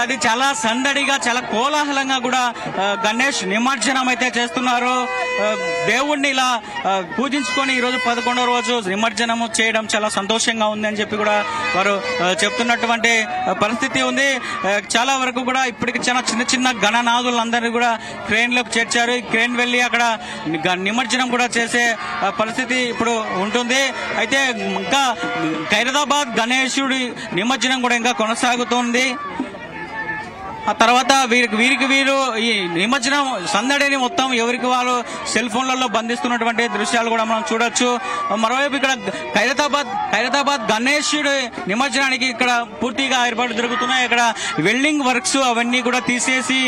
అది చాలా సందడిగా చాలా కోలాహలంగా కూడా గణేష్ నిమజ్జనం అయితే చేస్తున్నారు. దేవుణ్ణి ఇలా పూజించుకొని ఈరోజు 11వ రోజు నిమజ్జనం చేయడం చాలా సంతోషంగా ఉంది అని చెప్పి కూడా వారు చెప్తున్నటువంటి పరిస్థితి ఉంది. చాలా వరకు కూడా ఇప్పటికి చాలా చిన్న చిన్న గణనాథులందరినీ కూడా క్రేన్ లోకి చేర్చారు. ఈ క్రేన్ వెళ్లి అక్కడ నిమజ్జనం కూడా చేసే పరిస్థితి ఇప్పుడు ఉంటుంది. అయితే ఇంకా ఖైరతాబాద్ గణేశుడి నిమజ్జనం కూడా ఇంకా కొనసాగుతోంది. ఆ తర్వాత వీరు ఈ నిమజ్జనం సందడిని మొత్తం ఎవరికి వాళ్ళు సెల్ ఫోన్లలో బంధిస్తున్నటువంటి దృశ్యాలు కూడా మనం చూడొచ్చు. మరోవైపు ఇక్కడ ఖైరతాబాద్ గణేశుడి నిమజ్జనానికి ఇక్కడ పూర్తిగా ఏర్పాట్లు జరుగుతున్నాయి. ఇక్కడ వెల్డింగ్ వర్క్స్ అవన్నీ కూడా తీసేసి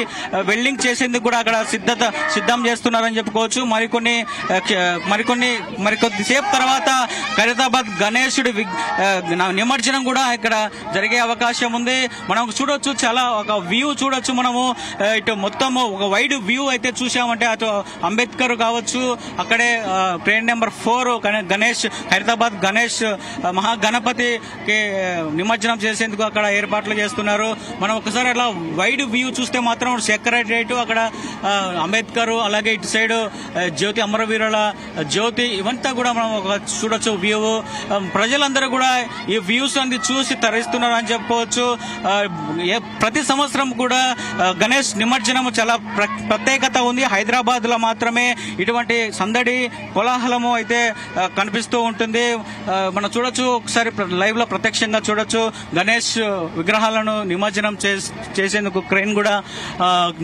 వెల్డింగ్ చేసేందుకు కూడా అక్కడ సిద్ధం చేస్తున్నారని చెప్పుకోవచ్చు. మరికొద్దిసేపు తర్వాత ఖైరతాబాద్ గణేశుడి నిమజ్జనం కూడా ఇక్కడ జరిగే అవకాశం ఉంది. మనం చూడొచ్చు, చాలా ఒక వ్యూ చూడొచ్చు. మనము ఇటు మొత్తం ఒక వైడ్ వ్యూ అయితే చూసామంటే అటు అంబేద్కర్ కావచ్చు, అక్కడే ట్రైన్ నెంబర్ 4 గణేష్ ఖైరతాబాద్ గణేష్ మహాగణపతికి నిమజ్జనం చేసేందుకు అక్కడ ఏర్పాట్లు చేస్తున్నారు. మనం ఒకసారి అలా వైడ్ వ్యూ చూస్తే మాత్రం సెక్రటరేట్, అక్కడ అంబేద్కర్, అలాగే ఇటు సైడ్ జ్యోతి అమరవీరుల జ్యోతి, ఇవంతా కూడా మనం చూడొచ్చు వ్యూ. ప్రజలందరూ కూడా ఈ వ్యూస్ అన్ని చూసి తరిస్తున్నారు అని చెప్పుకోవచ్చు. ప్రతి సంవత్సరం కూడా గణేష్ నిమజ్జనం చాలా ప్రత్యేకత ఉంది. హైదరాబాద్ లో మాత్రమే ఇటువంటి సందడి కోలాహలము అయితే కనిపిస్తూ ఉంటుంది. మనం చూడొచ్చు, ఒకసారి లైవ్ లో ప్రత్యక్షంగా చూడొచ్చు. గణేష్ విగ్రహాలను నిమజ్జనం చేసేందుకు క్రేన్ కూడా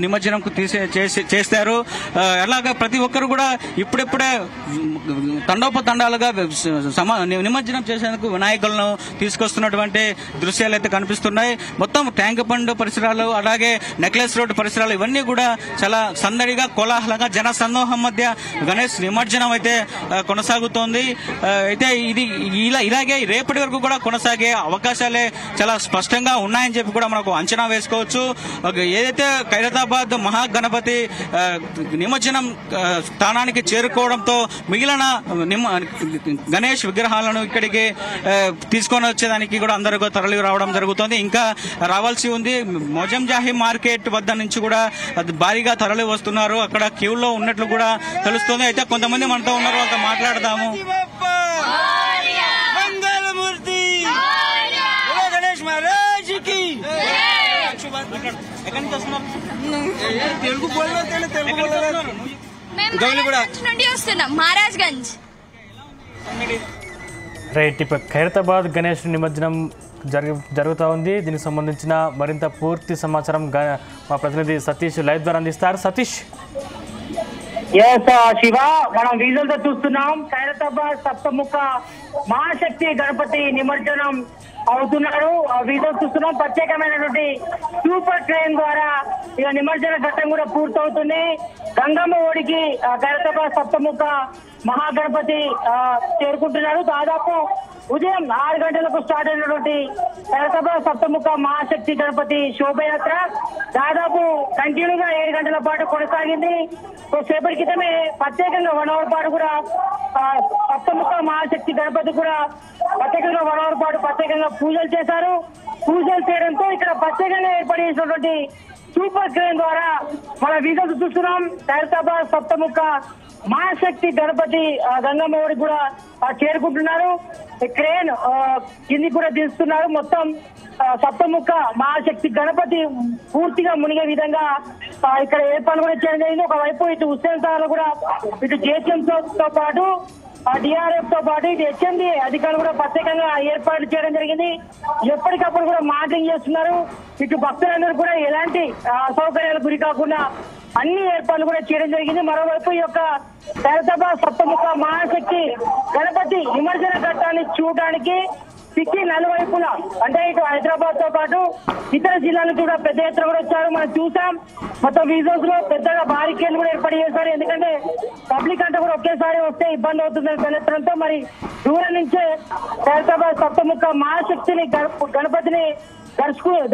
నిమజ్జనం చేస్తారు. అలాగా ప్రతి ఒక్కరు కూడా ఇప్పుడిప్పుడే తండోపతండాలుగా నిమజ్జనం చేసేందుకు వినాయకులను తీసుకొస్తున్నటువంటి దృశ్యాలు అయితే కనిపిస్తున్నాయి. మొత్తం ట్యాంక్ బండ్ పరిసరాలు, అలాగే నెక్లెస్ రోడ్ పరిసరాలు, ఇవన్నీ కూడా చాలా సందడిగా కోలాహలంగా జన సమూహం మధ్య గణేష్ నిమజ్జనం అయితే కొనసాగుతోంది. అయితే ఇది ఇలాగే రేపటి వరకు కూడా కొనసాగే అవకాశాలే చాలా స్పష్టంగా ఉన్నాయని చెప్పి కూడా మనకు అంచనా వేసుకోవచ్చు. ఏదైతే ఖైరతాబాద్ మహాగణపతి నిమజ్జనం స్థానానికి చేరుకోవడంతో మిగిలిన గణేష్ విగ్రహాలను ఇక్కడికి తీసుకొని వచ్చేదానికి కూడా అందరూ తరలి రావడం జరుగుతుంది. ఇంకా రావాల్సి ఉంది. మొజంజాహి మార్కెట్ వద్ద నుంచి కూడా భారీగా తరలి వస్తున్నారు. అక్కడ క్యూలో ఉన్నట్లు కూడా తెలుస్తుంది. అయితే కొంతమంది మనతో ఉన్నారు, వాళ్ళతో మాట్లాడదాము. మహారాజ్గంజ్. రైట్, ఇప్పుడు ఖైరతాబాద్ గణేష్ నిమజ్జనం జరుగుతూ ఉంది. దీనికి సంబంధించిన మరింత పూర్తి సమాచారం మా ప్రతినిధి సతీష్ లైవ్ ద్వారా అందిస్తారు. సతీష్. శివ, మనం వీజులతో చూస్తున్నాం. ఖైరతాబాద్ సప్తముఖ మహాశక్తి గణపతి నిమజ్జనం అవుతున్నారు. వీజులు చూస్తున్నాం. ప్రత్యేకమైనటువంటి సూపర్ ట్రైన్ ద్వారా ఇక నిమజ్జన ఘట్టం కూడా పూర్తవుతుంది. గంగమ్మ ఒడికి ఖైరతాబాద్ సప్తముఖ మహాగణపతి చేరుకుంటున్నారు. దాదాపు ఉదయం 6 గంటలకు స్టార్ట్ అయినటువంటి ఖైరతాబాద్ సప్తముఖ మహాశక్తి గణపతి శోభయాత్ర దాదాపు కంటిన్యూగా 7 గంటల పాటు కొనసాగింది. సేపటి క్రితమే ప్రత్యేకంగా 1 అవర్ పాటు కూడా సప్తముఖ మహాశక్తి గణపతి కూడా ప్రత్యేకంగా 1 అవర్ పాటు ప్రత్యేకంగా పూజలు చేశారు. పూజలు చేయడంతో ఇక్కడ ప్రత్యేకంగా ఏర్పాటు చేసినటువంటి సూపర్ క్రేన్ ద్వారా మన వీడియోస్ చూస్తున్నాం. ఖైరతాబాద్ సప్తముఖ మహాశక్తి గణపతి గంగమ్మ ఒడికి కూడా చేరుకుంటున్నారు. క్రేన్ కింది కూడా దిస్తున్నారు. మొత్తం సప్తముఖ మహాశక్తి గణపతి పూర్తిగా మునిగే విధంగా ఇక్కడ ఏర్పాట్లు కూడా చేయడం జరిగింది. ఒకవైపు ఇటు హుస్సేన్ సాగర్ కూడా ఇటు జేసీఎం తో పాటు డిఆర్ఎఫ్ తో పాటు ఇటు హెచ్ఎండి అధికారులు కూడా ప్రత్యేకంగా ఏర్పాట్లు చేయడం జరిగింది. ఎప్పటికప్పుడు కూడా మానిటరింగ్ చేస్తున్నారు. ఇటు భక్తులందరూ కూడా ఎలాంటి అసౌకర్యాలకు గురి కాకుండా అన్ని ఏర్పాట్లు కూడా చేయడం జరిగింది. మరోవైపు ఈ యొక్క ఖైరతాబాద్ సప్తముఖ మహాశక్తి గణపతి నిమజ్జన ఘట్టాన్ని చూడడానికి సిక్కి నలువైపులా అంటే ఇటు హైదరాబాద్ తో పాటు ఇతర జిల్లాల నుంచి కూడా పెద్ద ఎత్తున కూడా వచ్చారు. మనం చూసాం. మొత్తం వీజోస్ లో పెద్దగా బారికేడ్లు కూడా ఏర్పాటు చేశారు. ఎందుకంటే పబ్లిక్ అంతా కూడా ఒకేసారి వస్తే ఇబ్బంది అవుతుందని తెలియడంతో మరి దూరం నుంచే ఖైరతాబాద్ సప్తముఖ మహాశక్తిని గణపతిని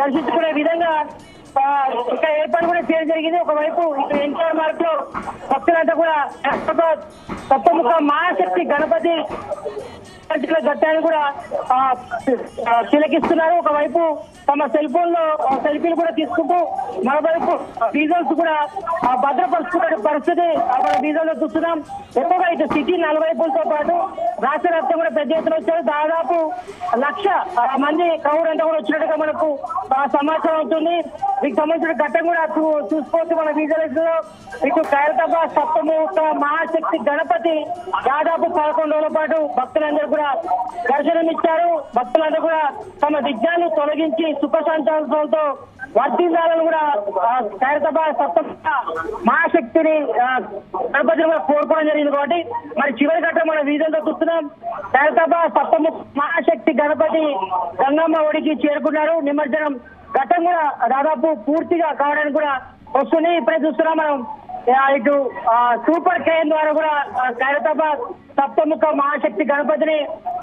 దర్శించుకునే విధంగా ఇక్కడ ఏర్పాటు కూడా చేయడం జరిగింది. ఒకవైపు ఇటు ఎన్టీఆర్ మార్క్ లో భక్తులంతా కూడా సప్తముఖ మహాశక్తి గణపతి ఘట్టాన్ని కూడా తిలకిస్తున్నారు. ఒకవైపు తమ సెల్ ఫోన్ లో సెల్ఫీలు కూడా తీసుకుంటూ మరోవైపు డీజల్స్ కూడా భద్రపరుచుకునే పరిస్థితి అక్కడ డీజల్ లో చూస్తున్నాం. ఎక్కువగా ఇటు సిటీ నలువైపులతో పాటు రాష్ట్ర వ్యాప్తం కూడా పెద్ద ఎత్తున వచ్చారు. దాదాపు 1,00,000 మంది క్రౌడ్ అంతా కూడా వచ్చినట్టుగా మనకు సమాచారం అవుతుంది. దీనికి సంబంధించిన ఘట్టం కూడా చూసుకోవచ్చు. మన విజువల్స్ లో ఇటు ఖైరతాబాద్ సప్తముఖ మహాశక్తి గణపతి దాదాపు 11 రోజుల పాటు భక్తులందరూ కూడా దర్శనమిచ్చారు. భక్తులందరూ కూడా తమ విఘ్నాన్ని తొలగించి సుఖ సంతానంతో వర్తించాలని కూడా ఖైరతాబాద్ సప్తముఖ మహాశక్తిని గణపతిని కూడా కోరుకోవడం జరిగింది. కాబట్టి మరి చివరి ఘట్టం మన వీధులతో చూస్తున్నాం. ఖైరతాబాద్ సప్తముఖ మహాశక్తి గణపతి గంగమ్మ ఒడికి చేరుకున్నారు. నిమజ్జనం ఘట్టం కూడా దాదాపు పూర్తిగా కావడానికి కూడా వస్తుంది. ఇప్పుడే చూస్తున్నాం మనం ఇటు సూపర్ క్రెయిన్ ద్వారా కూడా ఖైరతాబాద్ సప్తముఖ మహాశక్తి గణపతిని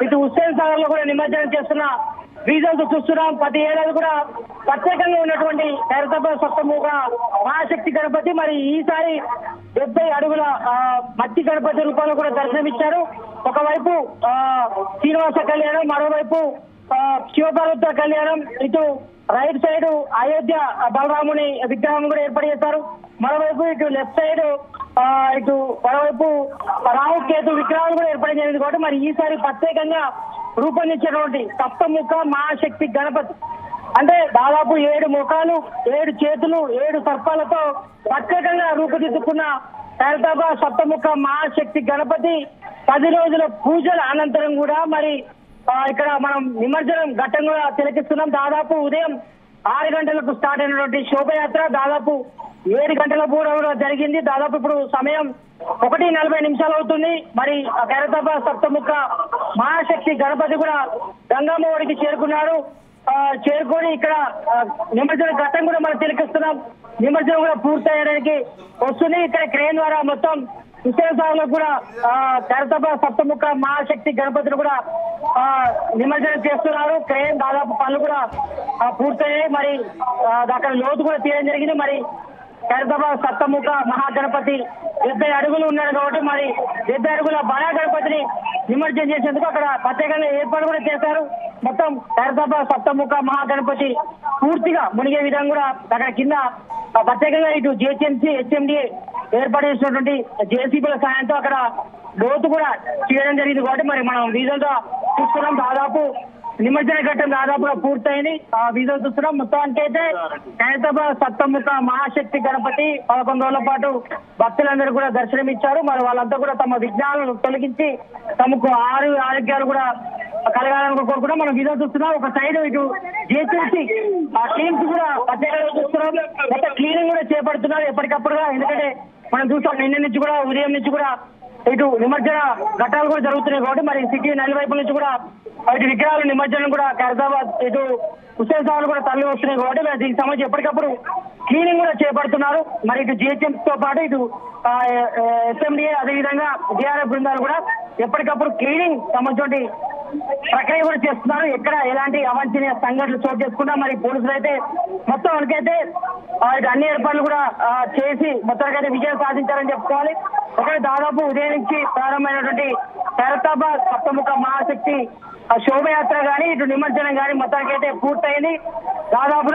ఇటు హుస్సేన్ సాగర్ లో కూడా నిమజ్జనం చేస్తున్న వీధులతో చూస్తున్నాం. ప్రతి ఏడాది కూడా ప్రత్యేకంగా ఉన్నటువంటి ఖైరతాబాద్ సప్తముఖ మహాశక్తి గణపతి మరి ఈసారి 70 అడుగుల మట్టి గణపతి రూపంలో కూడా దర్శనమిచ్చారు. ఒకవైపు శ్రీనివాస కళ్యాణం, మరోవైపు శివపార్వతుల కళ్యాణం, ఇటు రైట్ సైడ్ అయోధ్య బలరాముని విగ్రహం కూడా ఏర్పాటు చేశారు. మరోవైపు ఇటు లెఫ్ట్ సైడ్ ఇటు మరోవైపు రాహు కేతు విగ్రహాలు కూడా ఏర్పాటు జరిగింది. కాబట్టి మరి ఈసారి ప్రత్యేకంగా రూపొందించినటువంటి సప్తముఖ మహాశక్తి గణపతి అంటే దాదాపు 7 ముఖాలు, 7 చేతులు, 7 సర్పాలతో ప్రత్యేకంగా రూపుదిద్దుకున్న ఖైరతాబాద్ సప్తముఖ మహాశక్తి గణపతి 10 రోజుల పూజల అనంతరం కూడా మరి ఇక్కడ మనం నిమజ్జనం ఘట్టం కూడా తిలకిస్తున్నాం. దాదాపు ఉదయం 6 గంటలకు స్టార్ట్ అయినటువంటి శోభయాత్ర దాదాపు 7 గంటల కూడా జరిగింది. దాదాపు ఇప్పుడు సమయం 1:40 అవుతుంది. మరి ఖైరతాబాద్ సప్తముఖ మహాశక్తి గణపతి కూడా గంగమ్మ ఒడికి చేరుకున్నారు. చేరుకొని ఇక్కడ నిమజ్జన ఘట్టం కూడా మనం తిలకిస్తున్నాం. నిమజ్జనం కూడా పూర్తయ్యడానికి వస్తుంది. ఇక్కడ క్రేన్ ద్వారా మొత్తం హుస్సేన్ సాగర్ లో కూడా ఖైరతాబాద్ సప్తముఖ మహాశక్తి గణపతిని కూడా నిమజ్జనం చేస్తున్నారు. క్రేన్ దాదాపు పనులు కూడా పూర్తయ్యాయి. మరి అక్కడ లోతు కూడా తీయడం జరిగింది. మరి ఖైరతాబాద్ సప్తముఖ మహాగణపతి 70 అడుగులు ఉన్నారు కాబట్టి మరి 70 అడుగుల బడా గణపతిని నిమజ్జనం చేసేందుకు అక్కడ ప్రత్యేకంగా ఏర్పాటు కూడా చేశారు. మొత్తం ఖైరతాబాద్ సప్తముఖ మహాగణపతి పూర్తిగా మునిగే విధంగా కూడా అక్కడ కింద ప్రత్యేకంగా ఇటు జిహెచ్ఎంసీ, హెచ్ఎండి ఏర్పాటు చేసినటువంటి జేసీబీల సాయంతో అక్కడ లోతు కూడా చేయడం జరిగింది. కాబట్టి మరి మనం వీధులతో చూస్తున్నాం. దాదాపు నిమజ్జన ఘట్టం దాదాపుగా పూర్తయింది. వీధులు చూస్తున్నాం. మొత్తానికి అయితే ఖైరతాబాద్ సప్తముఖ మహాశక్తి గణపతి 11 రోజుల పాటు భక్తులందరూ కూడా దర్శనమిచ్చారు. మరి వాళ్ళంతా కూడా తమ విఘ్నాలను తొలగించి తమకు ఆరోగ్యాలు కూడా కలగాలని కోరుకుంటాం. మనం వీధులు చూస్తున్నాం. ఒక సైడ్ ఇటు జేసీసీ టీమ్స్ కూడా ప్రత్యేకంగా చూస్తున్నాం. మొత్తం క్లీనింగ్ కూడా చేపడుతున్నారు ఎప్పటికప్పుడుగా. ఎందుకంటే మనం చూస్తాం నిన్న నుంచి కూడా ఉదయం నుంచి కూడా ఇటు నిమజ్జన ఘట్టాలు కూడా జరుగుతున్నాయి. కాబట్టి మరి సిటీ నలువైపుల నుంచి కూడా ఇటు విగ్రహాలు నిమజ్జనం కూడా ఖైరతాబాద్ ఇటు హుస్సేన్ సాగర్ కూడా తరలి వస్తున్నాయి. కాబట్టి దీనికి సంబంధించి ఎప్పటికప్పుడు క్లీనింగ్ కూడా చేపడుతున్నారు. మరి ఇటు జిహెచ్ఎంసీ తో పాటు ఇటు ఎస్ఎండిఏ అదేవిధంగా డిఆర్ఎఫ్ బృందాలు కూడా ఎప్పటికప్పుడు క్లీనింగ్ సంబంధించి ప్రక్రియ కూడా చేస్తున్నారు. ఎక్కడ ఎలాంటి అవాంఛనీయ సంఘటనలు చోటు చేసుకున్నా మరి పోలీసులు అయితే మొత్తం వరకైతే ఇటు అన్ని ఏర్పాట్లు కూడా చేసి మొత్తానికైతే విజయం సాధించారని చెప్పుకోవాలి. ఒకటి దాదాపు ఉదయం నుంచి ప్రారంభమైనటువంటి ఖైరతాబాద్ సప్తముఖ మహాశక్తి శోభయాత్ర గానీ ఇటు నిమజ్జనం గానీ మొత్తానికైతే పూర్తయింది. దాదాపు